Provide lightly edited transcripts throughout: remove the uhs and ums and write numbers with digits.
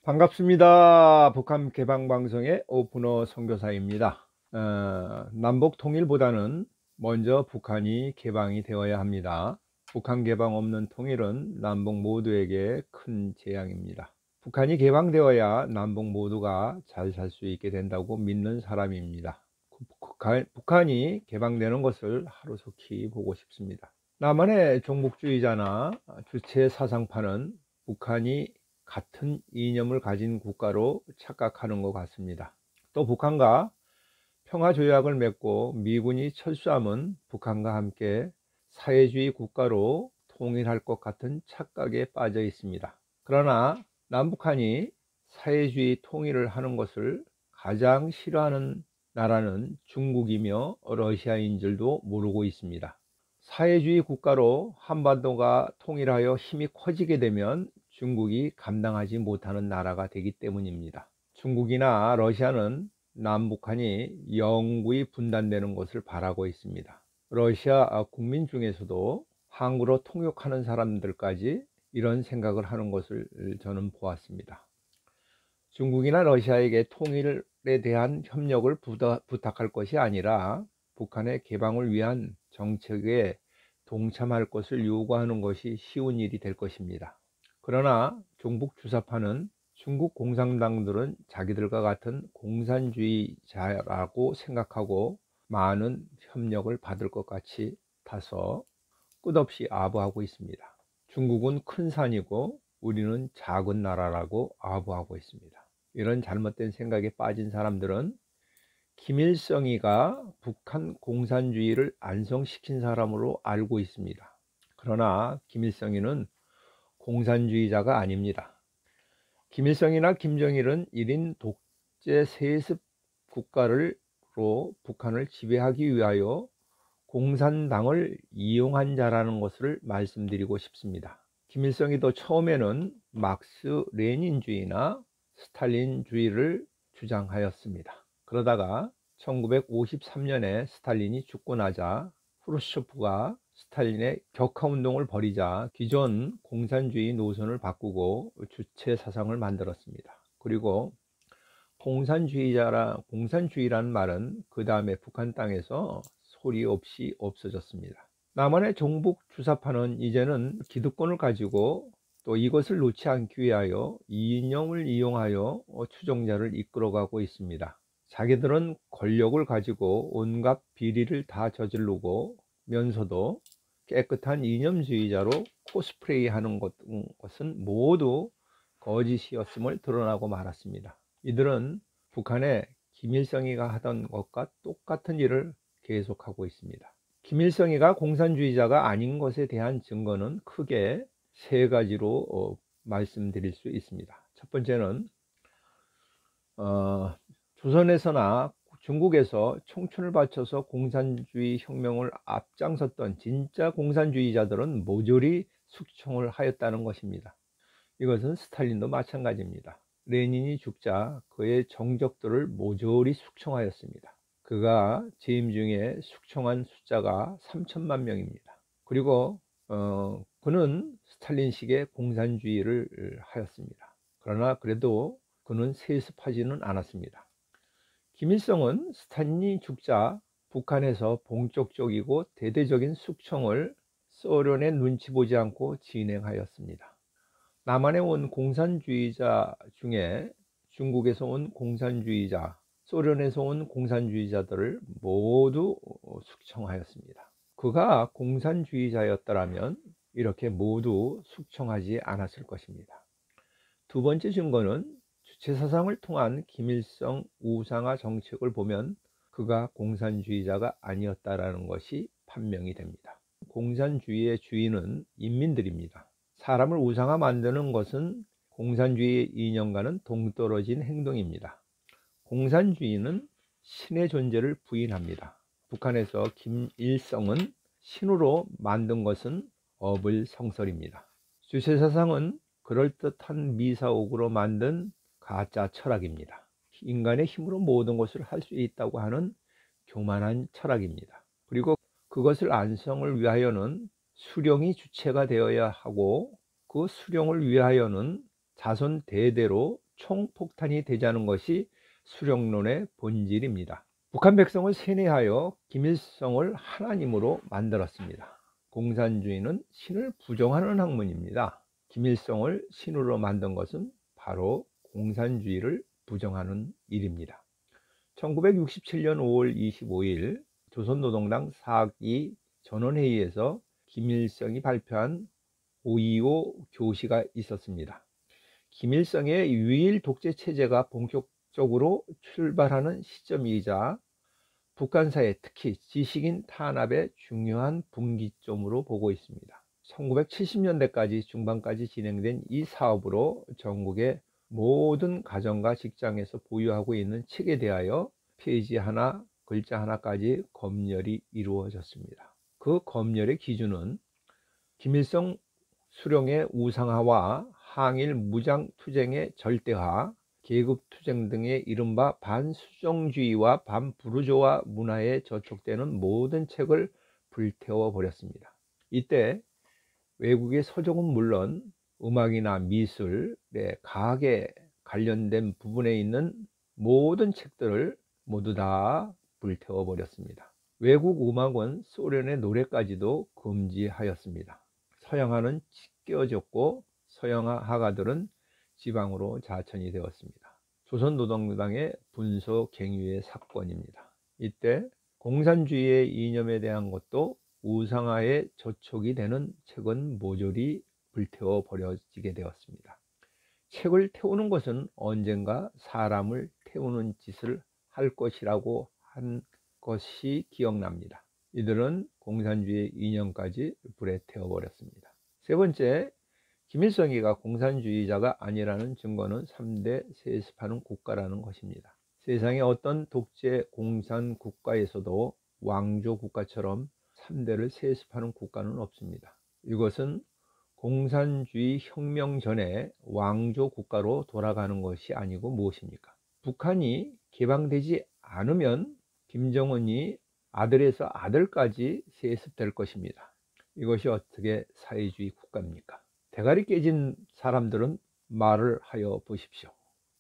반갑습니다. 북한 개방방송의 오픈어 선교사입니다. 남북 통일보다는 먼저 북한이 개방이 되어야 합니다. 북한 개방 없는 통일은 남북 모두에게 큰 재앙입니다. 북한이 개방되어야 남북 모두가 잘 살 수 있게 된다고 믿는 사람입니다. 북한이 개방되는 것을 하루속히 보고 싶습니다. 남한의 종북주의자나 주체 사상파는 북한이 같은 이념을 가진 국가로 착각하는 것 같습니다. 또 북한과 평화조약을 맺고 미군이 철수하면 북한과 함께 사회주의 국가로 통일할 것 같은 착각에 빠져 있습니다. 그러나 남북한이 사회주의 통일을 하는 것을 가장 싫어하는 나라는 중국이며 러시아인 줄도 모르고 있습니다. 사회주의 국가로 한반도가 통일하여 힘이 커지게 되면 중국이 감당하지 못하는 나라가 되기 때문입니다. 중국이나 러시아는 남북한이 영구히 분단되는 것을 바라고 있습니다. 러시아 국민 중에서도 항구로 통역하는 사람들까지 이런 생각을 하는 것을 저는 보았습니다. 중국이나 러시아에게 통일에 대한 협력을 부탁할 것이 아니라 북한의 개방을 위한 정책에 동참할 것을 요구하는 것이 쉬운 일이 될 것입니다. 그러나 종북 주사파는 중국 공산당들은 자기들과 같은 공산주의자라고 생각하고 많은 협력을 받을 것 같이 타서 끝없이 아부하고 있습니다. 중국은 큰 산이고 우리는 작은 나라라고 아부하고 있습니다. 이런 잘못된 생각에 빠진 사람들은 김일성이가 북한 공산주의를 안성시킨 사람으로 알고 있습니다. 그러나 김일성이는 공산주의자가 아닙니다. 김일성이나 김정일은 1인 독재 세습 국가로 북한을 지배하기 위하여 공산당을 이용한 자라는 것을 말씀드리고 싶습니다. 김일성이도 처음에는 막스 레닌주의나 스탈린주의를 주장하였습니다. 그러다가 1953년에 스탈린이 죽고 나자 후르쇼프가 스탈린의 격화운동을 벌이자 기존 공산주의 노선을 바꾸고 주체 사상을 만들었습니다. 그리고 공산주의라는 말은 그 다음에 북한 땅에서 소리 없이 없어졌습니다. 남한의 종북 주사파는 이제는 기득권을 가지고 또 이것을 놓지 않기 위하여 이념을 이용하여 추종자를 이끌어가고 있습니다. 자기들은 권력을 가지고 온갖 비리를 다 저지르고 면서도 깨끗한 이념주의자로 코스프레이 하는 것은 모두 거짓이었음을 드러나고 말았습니다. 이들은 북한의 김일성이가 하던 것과 똑같은 일을 계속하고 있습니다. 김일성이가 공산주의자가 아닌 것에 대한 증거는 크게 세 가지로 말씀드릴 수 있습니다. 첫 번째는 조선에서나 중국에서 청춘을 바쳐서 공산주의 혁명을 앞장섰던 진짜 공산주의자들은 모조리 숙청을 하였다는 것입니다. 이것은 스탈린도 마찬가지입니다. 레닌이 죽자 그의 정적들을 모조리 숙청하였습니다. 그가 재임 중에 숙청한 숫자가 3천만 명입니다. 그리고 그는 스탈린식의 공산주의를 하였습니다. 그러나 그래도 그는 세습하지는 않았습니다. 김일성은 스탈린이 죽자 북한에서 본격적이고 대대적인 숙청을 소련의 눈치 보지 않고 진행하였습니다. 남한에 온 공산주의자 중에 중국에서 온 공산주의자, 소련에서 온 공산주의자들을 모두 숙청하였습니다. 그가 공산주의자였더라면 이렇게 모두 숙청하지 않았을 것입니다. 두 번째 증거는 주체사상을 통한 김일성 우상화 정책을 보면 그가 공산주의자가 아니었다라는 것이 판명이 됩니다. 공산주의의 주인은 인민들입니다. 사람을 우상화 만드는 것은 공산주의 이념과는 동떨어진 행동입니다. 공산주의는 신의 존재를 부인합니다. 북한에서 김일성은 신으로 만든 것은 어불성설입니다. 주체사상은 그럴듯한 미사옥으로 만든 가짜 철학입니다. 인간의 힘으로 모든 것을 할 수 있다고 하는 교만한 철학입니다. 그리고 그것을 안성을 위하여는 수령이 주체가 되어야 하고 그 수령을 위하여는 자손 대대로 총폭탄이 되자는 것이 수령론의 본질입니다. 북한 백성을 세뇌하여 김일성을 하나님으로 만들었습니다. 공산주의는 신을 부정하는 학문입니다. 김일성을 신으로 만든 것은 바로 공산주의를 부정하는 일입니다. 1967년 5월 25일 조선노동당 4기 전원회의에서 김일성이 발표한 5.25 교시가 있었습니다. 김일성의 유일 독재 체제가 본격적으로 출발하는 시점이자 북한사회, 특히 지식인 탄압의 중요한 분기점으로 보고 있습니다. 1970년대까지 중반까지 진행된 이 사업으로 전국의 모든 가정과 직장에서 보유하고 있는 책에 대하여 페이지 하나, 글자 하나까지 검열이 이루어졌습니다. 그 검열의 기준은 김일성 수령의 우상화와 항일 무장투쟁의 절대화, 계급투쟁 등의 이른바 반수정주의와 반부르조아 문화에 저촉되는 모든 책을 불태워 버렸습니다. 이때 외국의 서적은 물론 음악이나 미술의 과학에 관련된 부분에 있는 모든 책들을 모두 다 불태워 버렸습니다. 외국 음악은 소련의 노래까지도 금지하였습니다. 서양화는 찢겨졌고 서양화 화가들은 지방으로 자천이 되었습니다. 조선노동당의 분소갱유의 사건입니다. 이때 공산주의의 이념에 대한 것도 우상화에 저촉이 되는 책은 모조리 불태워 버려지게 되었습니다. 책을 태우는 것은 언젠가 사람을 태우는 짓을 할 것이라고 한 것이 기억납니다. 이들은 공산주의 이념까지 불에 태워버렸습니다. 세 번째, 김일성이가 공산주의자가 아니라는 증거는 3대 세습하는 국가라는 것입니다. 세상의 어떤 독재 공산 국가에서도 왕조 국가처럼 3대를 세습하는 국가는 없습니다. 이것은 공산주의 혁명 전에 왕조 국가로 돌아가는 것이 아니고 무엇입니까? 북한이 개방되지 않으면 김정은이 아들에서 아들까지 세습될 것입니다. 이것이 어떻게 사회주의 국가입니까? 대가리 깨진 사람들은 말을 하여 보십시오.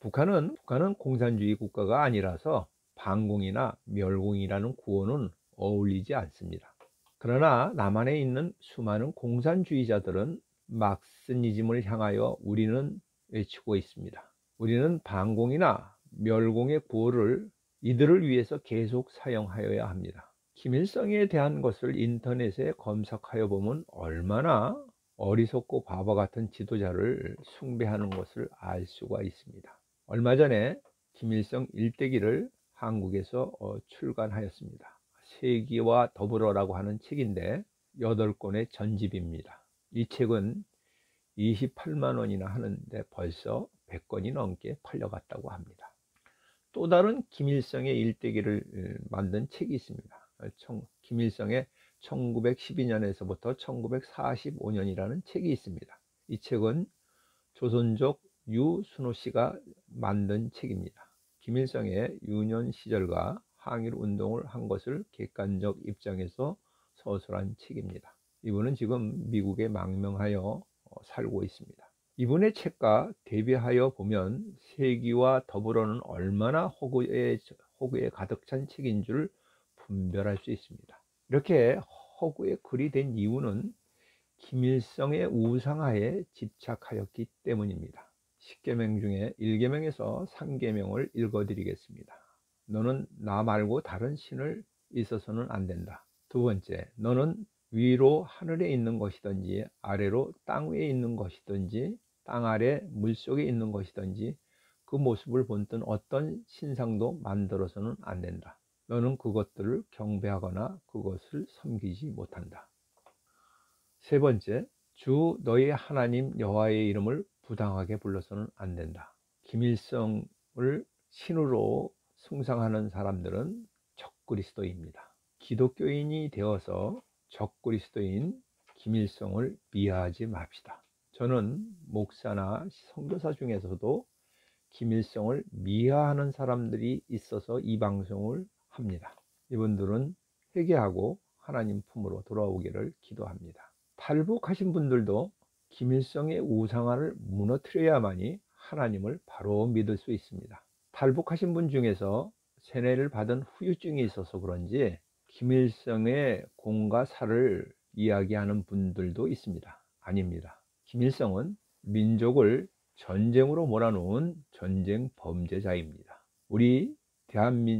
북한은 공산주의 국가가 아니라서 반공이나 멸공이라는 구호는 어울리지 않습니다. 그러나 남한에 있는 수많은 공산주의자들은 막스니즘을 향하여 우리는 외치고 있습니다. 우리는 반공이나 멸공의 구호를 이들을 위해서 계속 사용하여야 합니다. 김일성에 대한 것을 인터넷에 검색하여 보면 얼마나 어리석고 바보 같은 지도자를 숭배하는 것을 알 수가 있습니다. 얼마 전에 김일성 일대기를 한국에서 출간하였습니다. 세기와 더불어라고 하는 책인데 8권의 전집입니다. 이 책은 28만 원이나 하는데 벌써 100권이 넘게 팔려갔다고 합니다. 또 다른 김일성의 일대기를 만든 책이 있습니다. 김일성의 1912년에서부터 1945년이라는 책이 있습니다. 이 책은 조선족 유순호 씨가 만든 책입니다. 김일성의 유년 시절과 항일 운동을 한 것을 객관적 입장에서 서술한 책입니다. 이분은 지금 미국에 망명하여 살고 있습니다. 이분의 책과 대비하여 보면 세기와 더불어는 얼마나 허구에 가득 찬 책인 줄 분별할 수 있습니다. 이렇게 허구에 글이 된 이유는 김일성의 우상화에 집착하였기 때문입니다. 10계명 중에 1계명에서 3계명을 읽어드리겠습니다. 너는 나 말고 다른 신을 있어서는 안 된다. 두 번째, 너는 위로 하늘에 있는 것이든지 아래로 땅 위에 있는 것이든지 땅 아래 물속에 있는 것이든지 그 모습을 본뜬 어떤 신상도 만들어서는 안 된다. 너는 그것들을 경배하거나 그것을 섬기지 못한다. 세 번째, 주 너희 하나님 여호와의 이름을 부당하게 불러서는 안 된다. 김일성을 신으로 숭상하는 사람들은 적그리스도입니다. 기독교인이 되어서 적그리스도인 김일성을 미화하지 맙시다. 저는 목사나 선교사 중에서도 김일성을 미화하는 사람들이 있어서 이 방송을 합니다. 이분들은 회개하고 하나님 품으로 돌아오기를 기도합니다. 탈북하신 분들도 김일성의 우상화를 무너뜨려야만이 하나님을 바로 믿을 수 있습니다. 탈북하신 분 중에서 세뇌를 받은 후유증이 있어서 그런지 김일성의 공과 사를 이야기하는 분들도 있습니다. 아닙니다. 김일성은 민족을 전쟁으로 몰아놓은 전쟁 범죄자입니다. 우리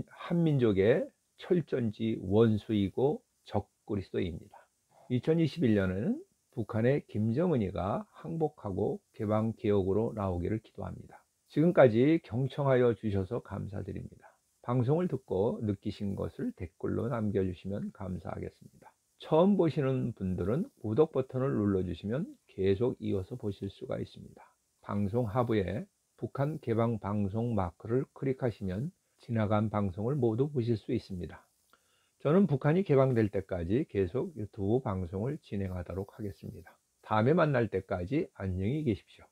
한민족의 철전지 원수이고 적그리스도입니다. 2021년에는 북한의 김정은이가 항복하고 개방개혁으로 나오기를 기도합니다. 지금까지 경청하여 주셔서 감사드립니다. 방송을 듣고 느끼신 것을 댓글로 남겨주시면 감사하겠습니다. 처음 보시는 분들은 구독 버튼을 눌러주시면 계속 이어서 보실 수가 있습니다. 방송 하부에 북한 개방 방송 마크를 클릭하시면 지나간 방송을 모두 보실 수 있습니다. 저는 북한이 개방될 때까지 계속 유튜브 방송을 진행하도록 하겠습니다. 다음에 만날 때까지 안녕히 계십시오.